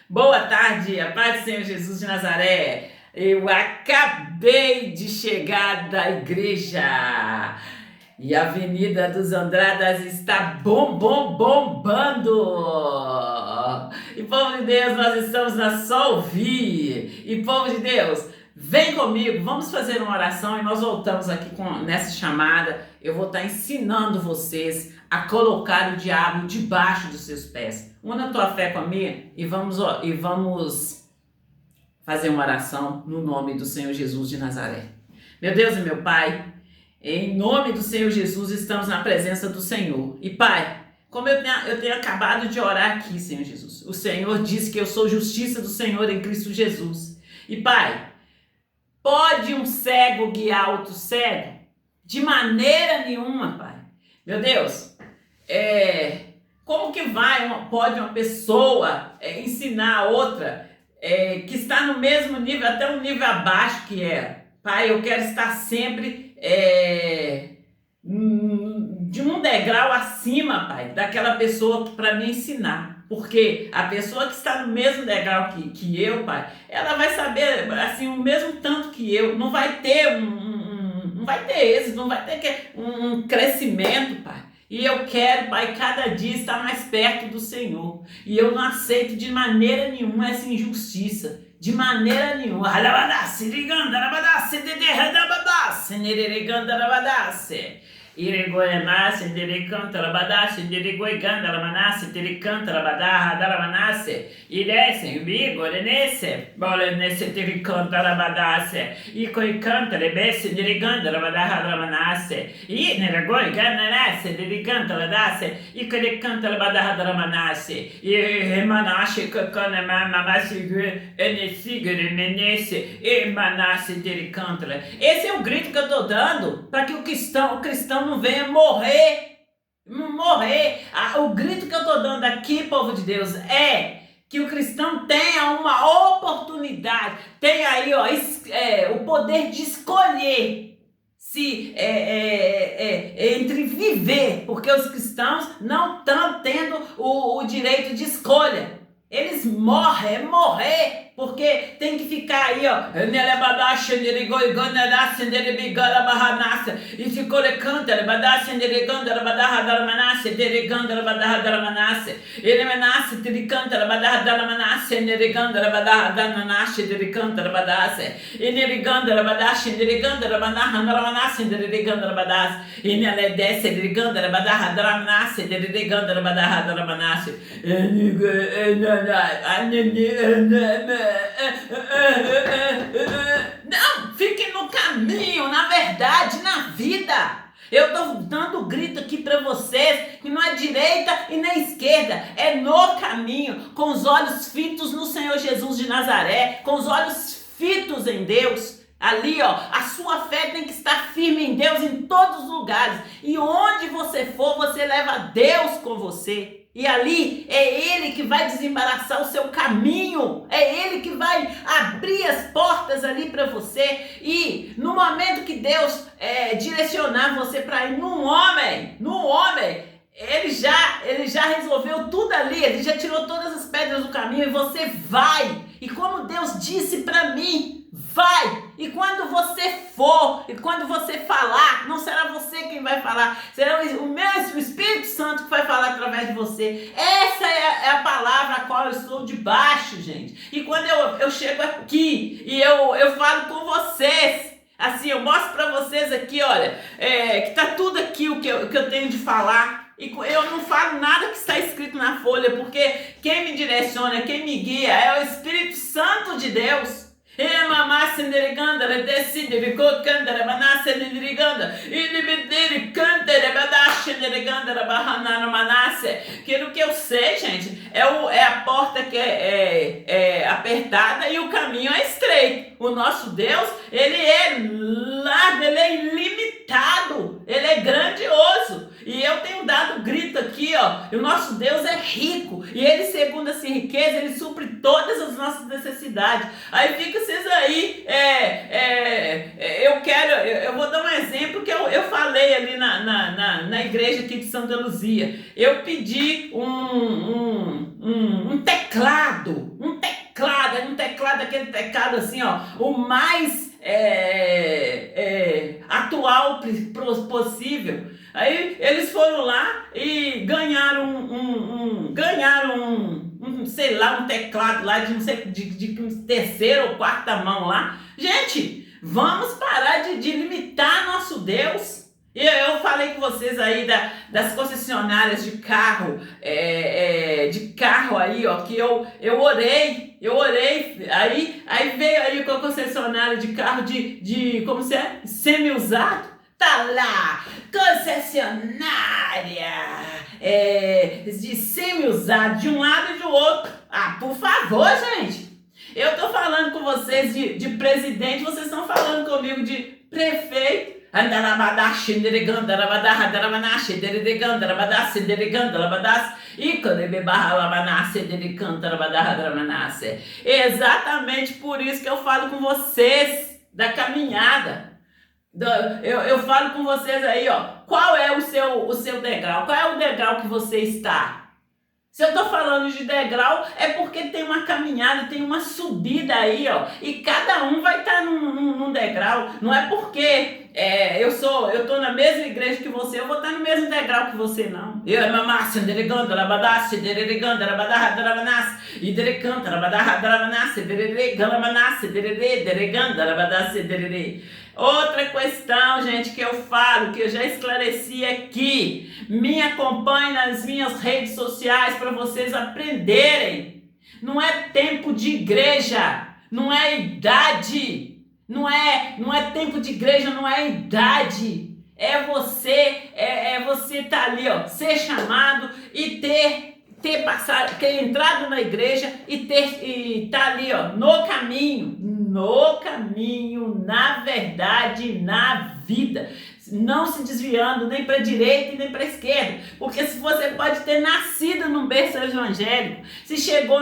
Boa tarde, a paz do Senhor Jesus de Nazaré. Eu acabei de chegar da igreja e a Avenida dos Andradas está bombando. E povo de Deus, nós estamos na Só Ouvir. E povo de Deus, vem comigo, vamos fazer uma oração e nós voltamos aqui nessa chamada. Eu vou estar ensinando vocês a colocar o diabo debaixo dos seus pés. Una a tua fé com a minha e vamos fazer uma oração no nome do Senhor Jesus de Nazaré. Meu Deus e meu Pai, em nome do Senhor Jesus estamos na presença do Senhor. E Pai, como eu tenho acabado de orar aqui, Senhor Jesus, o Senhor disse que eu sou justiça do Senhor em Cristo Jesus. E Pai, pode um cego guiar outro cego? De maneira nenhuma, Pai. Meu Deus, como que pode uma pessoa ensinar a outra que está no mesmo nível, até um nível abaixo que ela? Pai, eu quero estar sempre de um degrau acima, Pai, daquela pessoa para me ensinar. Porque a pessoa que está no mesmo degrau que eu, Pai, ela vai saber assim, o mesmo tanto que eu. Não vai ter não vai ter êxito, não vai ter um crescimento, Pai. E eu quero, Pai, cada dia estar mais perto do Senhor. E eu não aceito de maneira nenhuma essa injustiça. De maneira nenhuma. Iregoemase, derecanta, labadasse, deregoiganda, lamanasse, terecanta, labadaha, dalamanasse, iresse, bigorenesse, bolenesse, terecanta, labadasse, icoicanta, lebesse, dereganda, labadaha, dalamanasse, ineregoiganasse, derecanta, ladasse, icorecanta, labadaha, dalamanasse, iremanache, cacana, mamamasse, enesigre, menesse, emanasse, terecanta. Esse é o grito que eu estou dando para que o cristão não venha morrer. O grito que eu estou dando aqui, povo de Deus, é que o cristão tenha uma oportunidade, tenha aí o poder de escolher se entre viver, porque os cristãos não estão tendo o direito de escolha. Eles morrer, porque tem que ficar aí, e se colecanta, ele menace, tricanta, neriganda, e neriganda, e nele desce, não, fiquem no caminho, na verdade, na vida. Eu estou dando grito aqui para vocês que não é direita e nem esquerda, é no caminho, com os olhos fitos no Senhor Jesus de Nazaré, com os olhos fitos em Deus. Ali, a sua fé tem que estar firme em Deus em todos os lugares. E onde você for, você leva Deus com você. E ali é Ele que vai desembaraçar o seu caminho. É Ele que vai abrir as portas ali para você. E no momento que Deus direcionar você para ir num homem, Ele já resolveu tudo ali. Ele já tirou todas as pedras do caminho e você vai. E como Deus disse para mim, vai! E quando você for, e quando você falar, não será você quem vai falar, será o Espírito Santo que vai falar através de você. Essa é a palavra a qual eu estou debaixo, gente. E quando eu chego aqui e eu falo com vocês, assim, eu mostro para vocês aqui, olha, que tá tudo aqui o que eu tenho de falar. E eu não falo nada que está escrito na folha, porque quem me direciona, quem me guia é o Espírito Santo de Deus. Que que eu sei, gente, é a porta que é apertada e o caminho é estreito. O nosso Deus, ele é largo, ele é ilimitado, ele é grandioso. E eu tenho dado grito aqui, e o nosso Deus é rico, e ele, segundo essa riqueza, ele supre todas as nossas necessidades. Aí fica vocês aí, eu vou dar um exemplo que eu falei ali na igreja aqui de Santa Luzia. Eu pedi um teclado aquele pecado assim, ó, o mais atual possível. Aí eles foram lá e ganharam sei lá, um teclado lá de não sei de terceira ou quarta mão lá. Gente, vamos parar de limitar nosso Deus. Eu falei com vocês aí das concessionárias de carro, aí, ó, que eu orei, aí veio aí com a concessionária de carro de como se é? Semi-usado, tá lá, concessionária de semi-usado, de um lado e do outro. Ah, por favor, gente, eu tô falando com vocês de presidente, vocês estão falando comigo de prefeito. Exatamente por isso que eu falo com vocês da caminhada. Eu falo com vocês aí, ó. Qual é o seu degrau? Qual é o degrau que você está? Se eu tô falando de degrau, é porque tem uma caminhada, tem uma subida aí, ó. E cada um vai estar num degrau. Não é porque eu tô na mesma igreja que você, eu vou estar no mesmo degrau que você, não. Outra questão, gente, que eu falo, que eu já esclareci aqui, me acompanhe nas minhas redes sociais para vocês aprenderem. Não é tempo de igreja, não é idade, não é tempo de igreja, não é idade. É você tá ali, ó, ser chamado e ter entrado na igreja e tá ali, ó, no caminho, na verdade, na vida, não se desviando nem para a direita e nem para a esquerda, porque se você pode ter nascido num berço evangélico, se chegou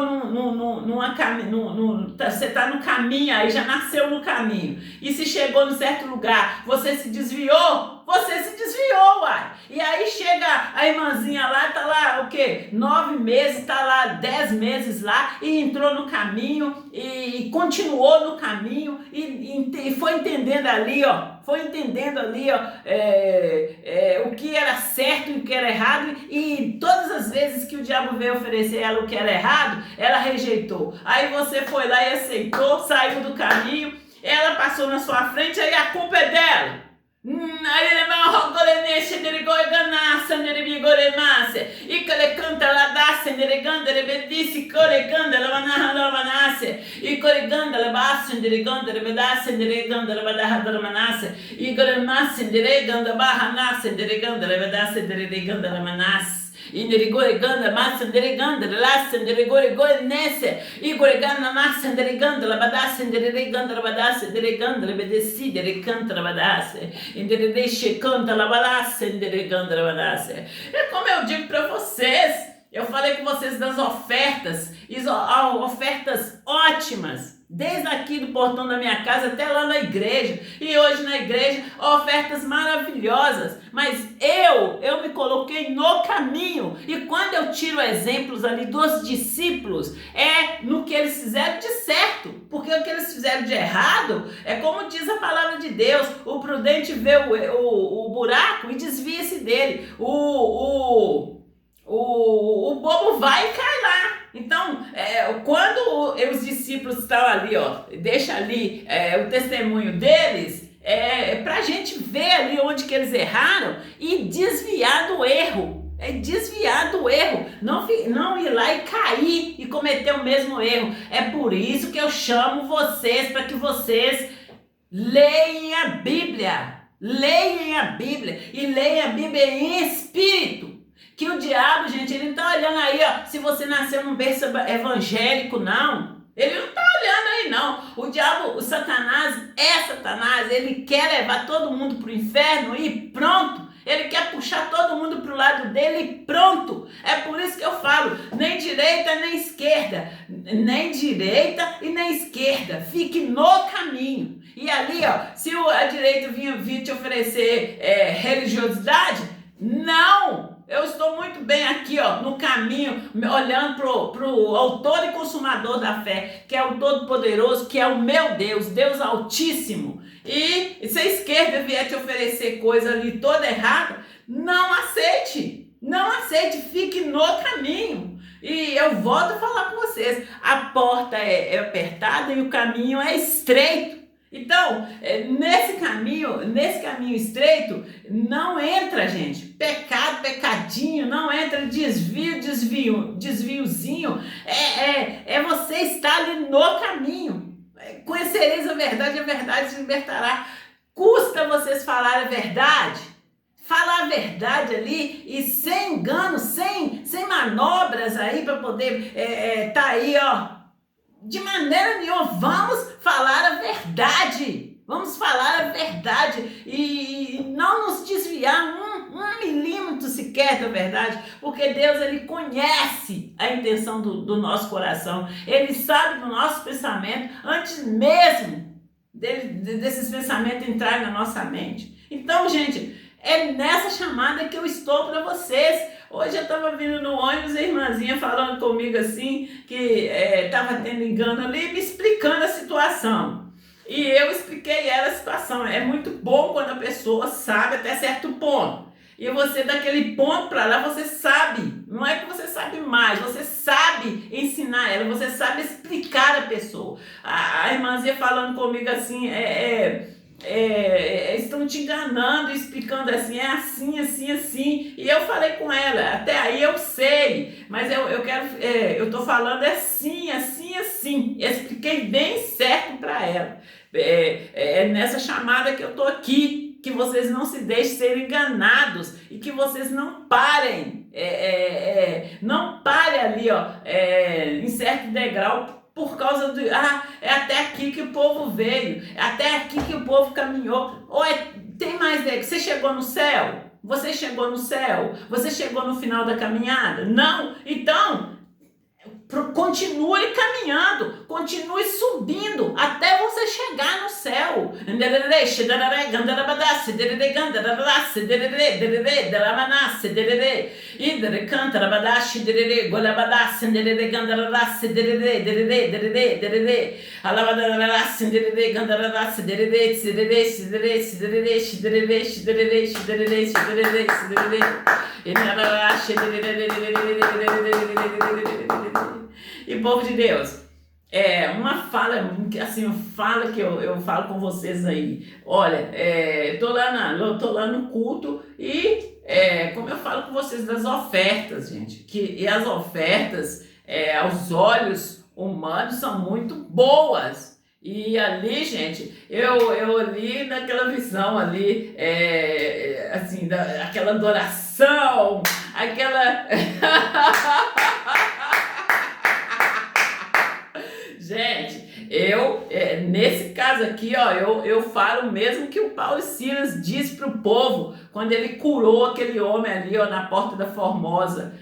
você está no caminho, aí já nasceu no caminho, e se chegou num certo lugar, você se desviou, uai. E aí chega a irmãzinha lá, tá lá o quê? 9 meses, tá lá 10 meses lá, e entrou no caminho, e continuou no caminho, e foi entendendo ali, ó, o que era certo e o que era errado, e todas as vezes que o diabo veio oferecer ela o que era errado, ela rejeitou. Aí você foi lá e aceitou, saiu do caminho, ela passou na sua frente, aí a culpa é dela. Inderigoriganda, massa, deriganda, laça, derigorigor, nesse, igoriganda, massa, deriganda, labadaça, deriganda, labadaça, deriganda, labedeci, dericanta, labadaça, inderideixe, canta, labadaça, deriganda, labadaça. É como eu digo para vocês, eu falei com vocês das ofertas, ofertas ótimas. Desde aqui do portão da minha casa até lá na igreja. E hoje na igreja, ofertas maravilhosas. Mas eu me coloquei no caminho. E quando eu tiro exemplos ali dos discípulos, é no que eles fizeram de certo. Porque o que eles fizeram de errado, é como diz a palavra de Deus. O prudente vê o buraco e desvia-se dele. O bobo vai e cai lá. Então, quando os discípulos estão ali, ó, deixa ali o testemunho deles, para a gente ver ali onde que eles erraram e desviar do erro. Não ir lá e cair e cometer o mesmo erro. É por isso que eu chamo vocês, para que vocês leiam a Bíblia. Leiam a Bíblia e leiam a Bíblia em espírito. Que o diabo, gente, ele não tá olhando aí, ó, se você nasceu num berço evangélico, não. Ele não tá olhando aí, não. O diabo, o Satanás, ele quer levar todo mundo pro inferno e pronto. Ele quer puxar todo mundo pro lado dele e pronto. É por isso que eu falo, nem direita nem esquerda. Nem direita e nem esquerda. Fique no caminho. E ali, ó, se a direita vir te oferecer religiosidade, não. Eu estou muito bem aqui, ó, no caminho, olhando pro autor e consumador da fé, que é o Todo-Poderoso, que é o meu Deus, Deus Altíssimo. E se a esquerda vier te oferecer coisa ali toda errada, não aceite. Não aceite, fique no caminho. E eu volto a falar com vocês, a porta é apertada e o caminho é estreito. Então, nesse caminho estreito, não entra, gente, pecado, pecadinho, não entra desviozinho, é você estar ali no caminho. Conhecereis a verdade te libertará. Custa vocês falar a verdade? Falar a verdade ali e sem engano, sem manobras aí para poder tá aí, ó. De maneira nenhuma, vamos falar a verdade. Vamos falar a verdade e não nos desviar um milímetro sequer da verdade, porque Deus, ele conhece a intenção do nosso coração. Ele sabe do nosso pensamento antes mesmo desses pensamentos entrarem na nossa mente. Então, gente, é nessa chamada que eu estou para vocês. Hoje eu estava vindo no ônibus, a irmãzinha falando comigo assim, que estava tendo engano ali, me explicando a situação. E eu expliquei ela a situação. É muito bom quando a pessoa sabe até certo ponto. E você, daquele ponto para lá, você sabe. Não é que você sabe mais, você sabe ensinar ela, você sabe explicar a pessoa. A irmãzinha falando comigo assim, estão te enganando, explicando assim, é assim, assim, assim. E eu falei com ela, até aí eu sei, mas eu tô falando assim, assim, assim. Eu expliquei bem certo para ela. É nessa chamada que eu tô aqui, que vocês não se deixem ser enganados e que vocês não parem, não parem ali, ó, em certo degrau. Por causa do... é até aqui que o povo veio. É até aqui que o povo caminhou. Ou tem mais dele. Você chegou no céu? Você chegou no céu? Você chegou no final da caminhada? Não? Então, continue caminhando. Continue subindo até você chegar no céu. E povo de Deus, uma fala, assim, fala que eu falo com vocês aí. Olha, tô lá no culto e como eu falo com vocês das ofertas, gente, e as ofertas aos olhos humanos são muito boas. E ali, gente, eu li naquela visão ali, assim, aquela adoração, aquela... Gente, nesse caso aqui, ó, eu falo mesmo que o Paulo e Silas disse para o povo, quando ele curou aquele homem ali, ó, na Porta da Formosa.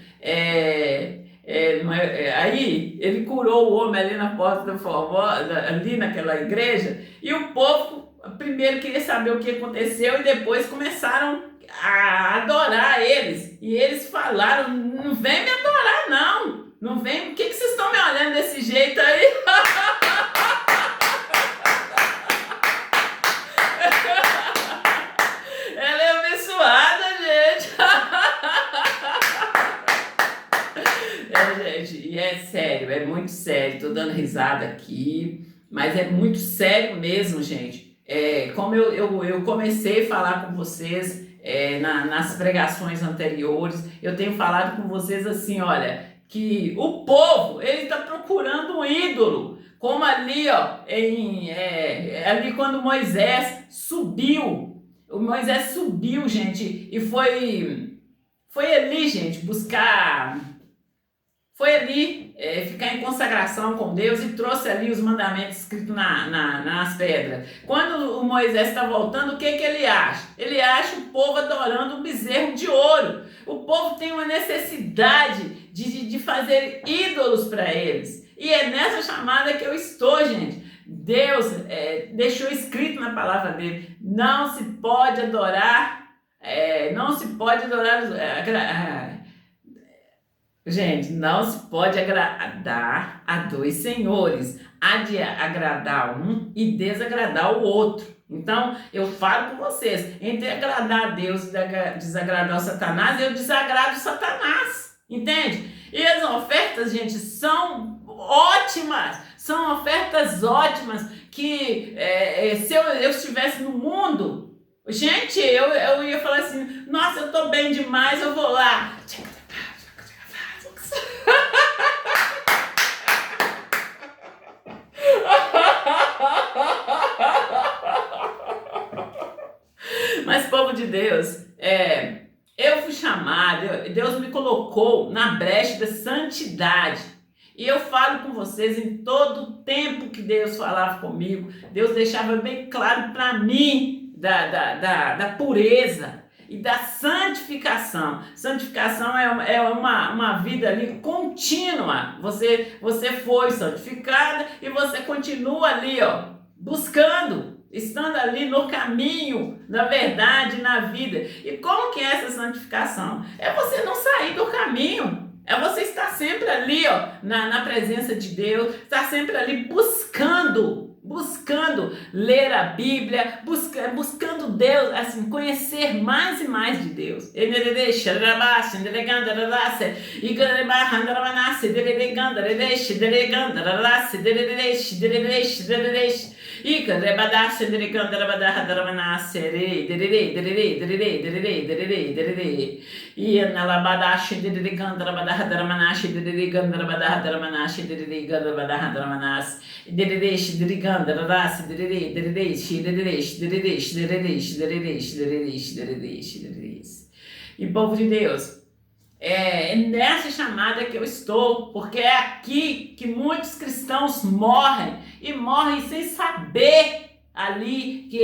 Aí ele curou o homem ali na Porta da Formosa, ali naquela igreja, e o povo primeiro queria saber o que aconteceu e depois começaram a adorar eles. E eles falaram, não vem me adorar não, não vem, por que vocês estão me olhando desse jeito aí? Ela é abençoada, gente. Gente, e é sério, é muito sério. Tô dando risada aqui, mas é muito sério mesmo, gente. Como eu comecei a falar com vocês nas pregações anteriores, eu tenho falado com vocês assim, olha, que o povo, ele está procurando um ídolo, como ali, ó, ali quando Moisés subiu, gente, e foi ali, gente, foi ali ficar em consagração com Deus e trouxe ali os mandamentos escritos nas pedras. Quando o Moisés está voltando, o que ele acha? Ele acha o povo adorando um bezerro de ouro. O povo tem uma necessidade de fazer ídolos para eles. E é nessa chamada que eu estou, gente. Deus deixou escrito na palavra dele, não se pode adorar Não se pode adorar. Gente, não se pode agradar a dois senhores. Há de agradar um e desagradar o outro. Então, eu falo com vocês, entre agradar a Deus e desagradar o Satanás, eu desagrado o Satanás. Entende? E as ofertas, gente, são ótimas. São ofertas ótimas que se eu estivesse no mundo, gente, eu ia falar assim, nossa, eu tô bem demais, eu vou lá. Mas, povo de Deus, eu fui chamado, Deus me colocou na brecha da santidade. E eu falo com vocês, em todo o tempo que Deus falava comigo, Deus deixava bem claro para mim da pureza e da santificação. Santificação é uma vida ali contínua. Você foi santificada e você continua ali, buscando, estando ali no caminho, na verdade, na vida. E como que é essa santificação? É você não sair do caminho. É você estar sempre ali, na presença de Deus, estar sempre ali buscando ler a Bíblia, buscando Deus, assim, conhecer mais e mais de Deus. E povo de Deus, é nessa chamada que eu estou, porque é aqui que muitos cristãos morrem e morrem sem saber ali que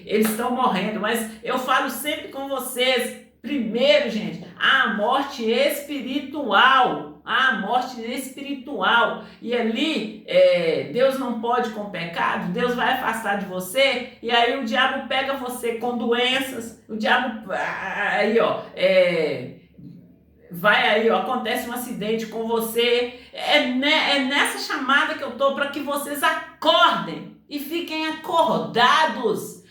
eles estão morrendo. Mas eu falo sempre com vocês, primeiro, gente, a morte espiritual. A morte espiritual. E ali, Deus não pode com o pecado, Deus vai afastar de você, e aí o diabo pega você com doenças, o diabo, vai aí, acontece um acidente com você. É nessa chamada que eu tô, para que vocês acordem e fiquem acordados.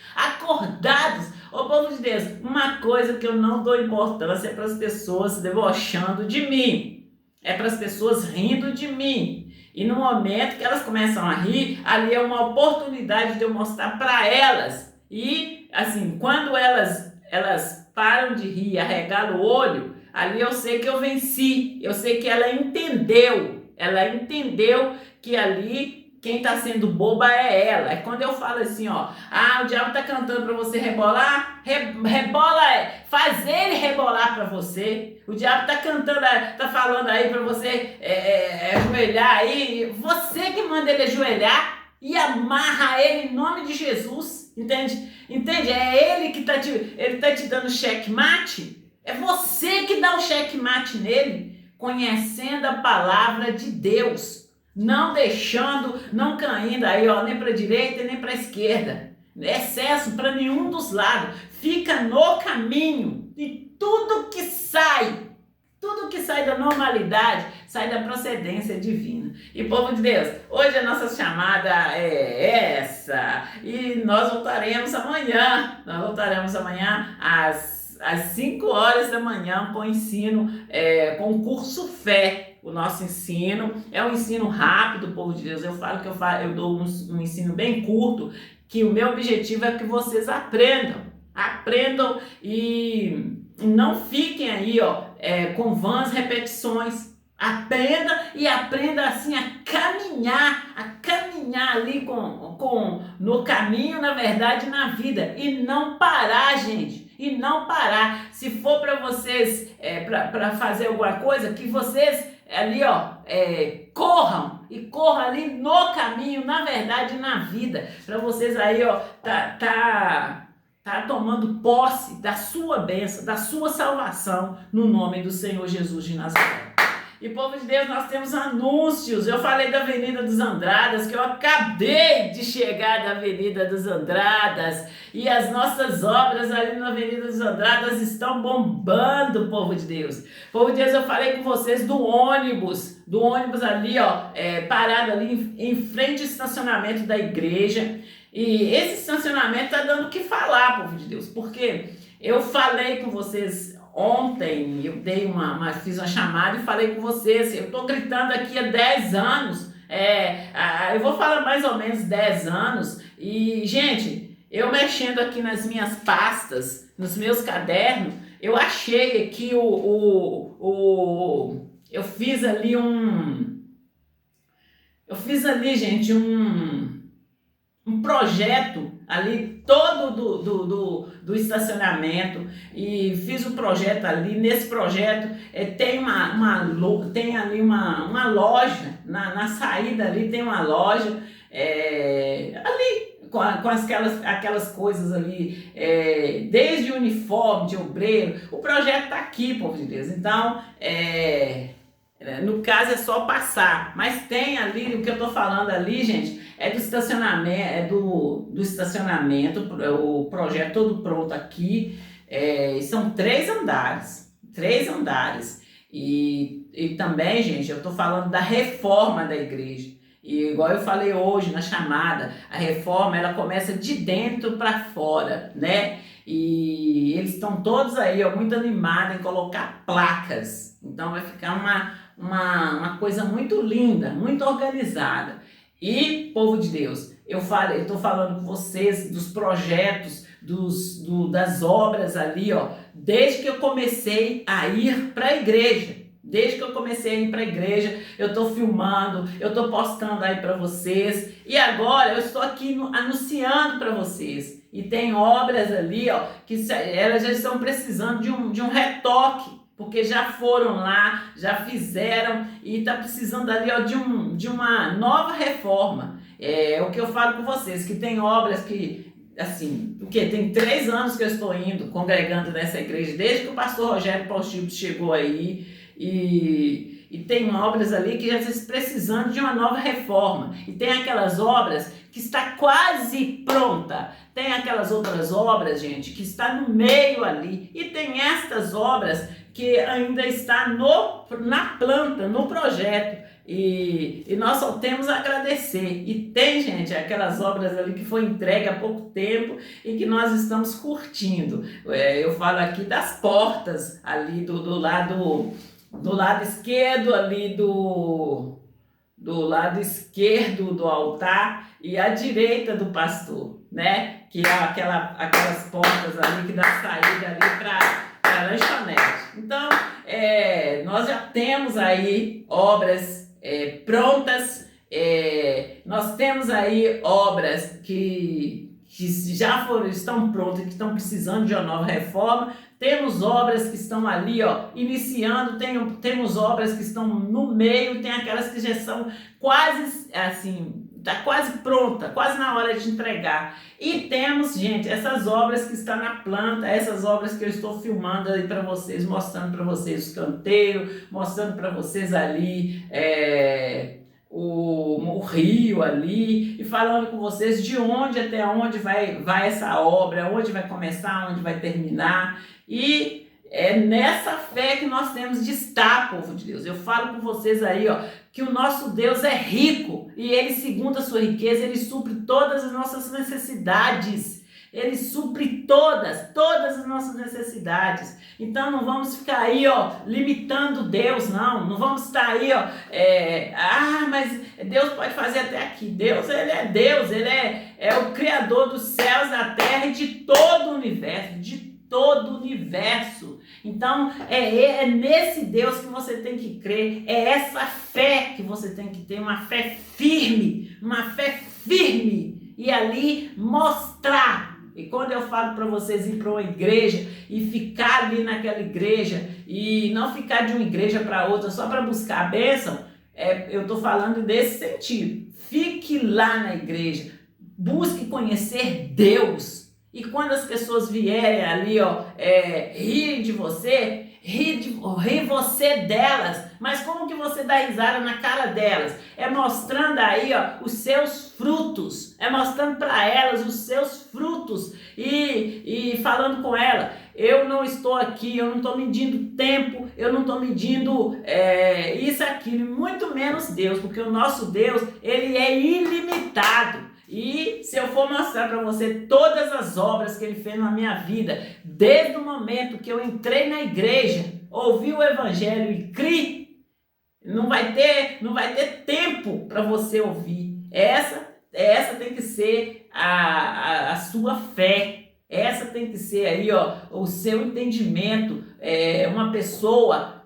Ô povo de Deus, uma coisa que eu não dou importância é para as pessoas se debochando de mim. É para as pessoas rindo de mim. E no momento que elas começam a rir, ali é uma oportunidade de eu mostrar para elas. E, assim, quando elas param de rir, arregalam o olho, ali eu sei que eu venci. Eu sei que ela entendeu. Ela entendeu que ali quem está sendo boba é ela. É quando eu falo assim, o diabo está cantando para você rebolar, rebola, faz ele rebolar para você. O diabo está cantando, está falando aí para você ajoelhar aí. Você que manda ele ajoelhar e amarra ele em nome de Jesus. Entende? É ele que tá te dando checkmate. É você que dá o checkmate nele, conhecendo a palavra de Deus. Não deixando, não caindo aí, nem para a direita nem para a esquerda. Excesso para nenhum dos lados. Fica no caminho. E tudo que sai da normalidade, sai da procedência divina. E povo de Deus, hoje a nossa chamada é essa. E nós voltaremos amanhã. Às 5 horas da manhã com o ensino, com o curso Fé. O nosso ensino é um ensino rápido, povo de Deus. Eu falo que eu dou um ensino bem curto, que o meu objetivo é que vocês aprendam e não fiquem aí, com vãs repetições. Aprenda assim a caminhar ali no caminho, na verdade, na vida, e não parar, gente. E não parar. Se for para vocês, para fazer alguma coisa, que vocês ali, corram ali no caminho, na verdade, na vida, para vocês aí, tá tomando posse da sua bênção, da sua salvação, no nome do Senhor Jesus de Nazaré. E, povo de Deus, nós temos anúncios. Eu falei da Avenida dos Andradas, que eu acabei de chegar da Avenida dos Andradas. E as nossas obras ali na Avenida dos Andradas estão bombando, povo de Deus. Povo de Deus, eu falei com vocês do ônibus ali, ó, parado ali em frente ao estacionamento da igreja. E esse estacionamento tá dando o que falar, povo de Deus, porque eu falei com vocês ontem, eu dei fiz uma chamada e falei com vocês, eu tô gritando aqui há 10 anos, eu vou falar mais ou menos 10 anos, e, gente, eu mexendo aqui nas minhas pastas, nos meus cadernos, eu achei aqui eu fiz ali, gente, um projeto ali todo do estacionamento, e fiz um projeto ali. Nesse projeto tem ali uma loja, na saída ali tem uma loja, ali com aquelas coisas ali, desde o uniforme de obreiro. O projeto tá aqui, povo de Deus. Então, no caso é só passar, mas tem ali, o que eu tô falando ali, gente, é do estacionamento, do estacionamento, o projeto todo pronto aqui, são 3 andares, e também, gente, eu tô falando da reforma da igreja, e igual eu falei hoje na chamada, a reforma, ela começa de dentro para fora, né? E eles estão todos aí, ó, muito animados em colocar placas, então vai ficar uma coisa muito linda, muito organizada. E, povo de Deus, eu estou falando com vocês dos projetos, das obras ali, ó, desde que eu comecei a ir para a igreja. Desde que eu comecei a ir para a igreja, eu estou filmando, eu estou postando aí para vocês. E agora eu estou aqui anunciando para vocês. E tem obras ali, ó, que elas já estão precisando de um retoque. Porque já foram lá, já fizeram e está precisando ali, ó, de uma nova reforma. É o que eu falo com vocês, que tem obras que, assim, tem 3 anos que eu estou indo, congregando nessa igreja, desde que o pastor Rogério Paulino chegou aí, e tem obras ali que já estão precisando de uma nova reforma. E tem aquelas obras que está quase pronta. Tem aquelas outras obras, gente, que está no meio ali. E tem estas obras que ainda está na planta, no projeto, e nós só temos a agradecer. E tem, gente, aquelas obras ali que foi entregue há pouco tempo e que nós estamos curtindo. Eu falo aqui das portas ali do lado esquerdo ali do lado esquerdo do altar e à direita do pastor, né? Que é aquelas portas ali que dá saída ali para a lanchonete. Então, nós já temos aí obras prontas, nós temos aí obras que já estão prontas, que estão precisando de uma nova reforma. Temos obras que estão ali, ó, iniciando, temos obras que estão no meio, tem aquelas que já são quase, assim, está quase pronta, quase na hora de entregar. E temos, gente, essas obras que estão na planta, essas obras que eu estou filmando aí para vocês, mostrando para vocês os canteiros, mostrando para vocês ali o rio ali, e falando com vocês de onde até onde vai essa obra, onde vai começar, onde vai terminar. E é nessa fé que nós temos de estar, povo de Deus. Eu falo com vocês aí, ó, que o nosso Deus é rico e Ele, segundo a sua riqueza, Ele supre todas as nossas necessidades. Ele supre todas as nossas necessidades. Então não vamos ficar aí, ó, limitando Deus, não. Não vamos estar aí, ó, mas Deus pode fazer até aqui. Deus, Ele é Deus, Ele é o Criador dos céus, da terra e de todo o universo, Então, é nesse Deus que você tem que crer, é essa fé que você tem que ter, uma fé firme, e ali mostrar. E quando eu falo para vocês ir para uma igreja e ficar ali naquela igreja, e não ficar de uma igreja para outra só para buscar a bênção, eu estou falando desse sentido. Fique lá na igreja, busque conhecer Deus. E quando as pessoas vierem ali, ó, rirem de você, ri você delas, Mas como que você dá risada na cara delas? É mostrando aí, ó, os seus frutos. É mostrando para elas os seus frutos e falando com ela. Eu não estou aqui, eu não estou medindo tempo, eu não estou medindo isso, aquilo, muito menos Deus, porque o nosso Deus, ele é ilimitado. E se eu for mostrar para você todas as obras que ele fez na minha vida, desde o momento que eu entrei na igreja, ouvi o evangelho e criei, não vai ter tempo para você ouvir. Essa tem que ser a sua fé. Essa tem que ser aí, ó, o seu entendimento. Uma pessoa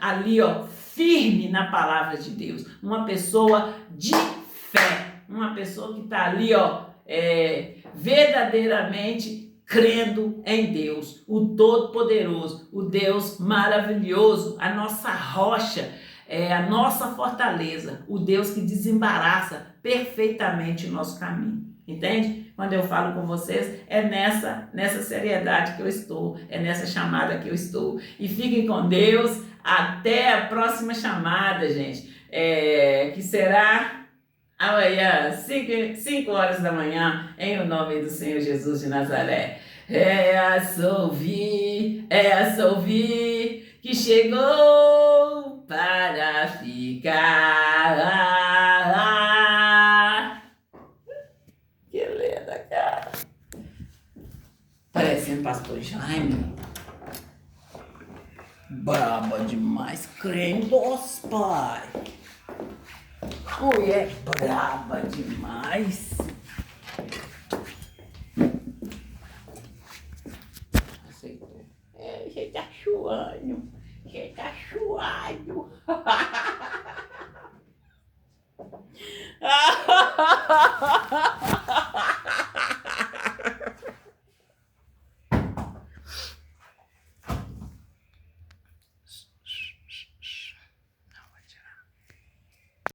ali, ó, firme na palavra de Deus. Uma pessoa de fé. Uma pessoa que está ali, ó, verdadeiramente crendo em Deus, o Todo-Poderoso, o Deus maravilhoso, a nossa rocha, a nossa fortaleza, o Deus que desembaraça perfeitamente o nosso caminho. Entende? Quando eu falo com vocês, é nessa seriedade que eu estou, é nessa chamada que eu estou. E fiquem com Deus, até a próxima chamada, gente, que será amanhã, 5 horas da manhã, em o nome do Senhor Jesus de Nazaré. É a Solvi, que chegou para ficar. Que linda, cara. Parecendo pastor Jaime. Braba demais, cremos, pai. Mulher braba demais.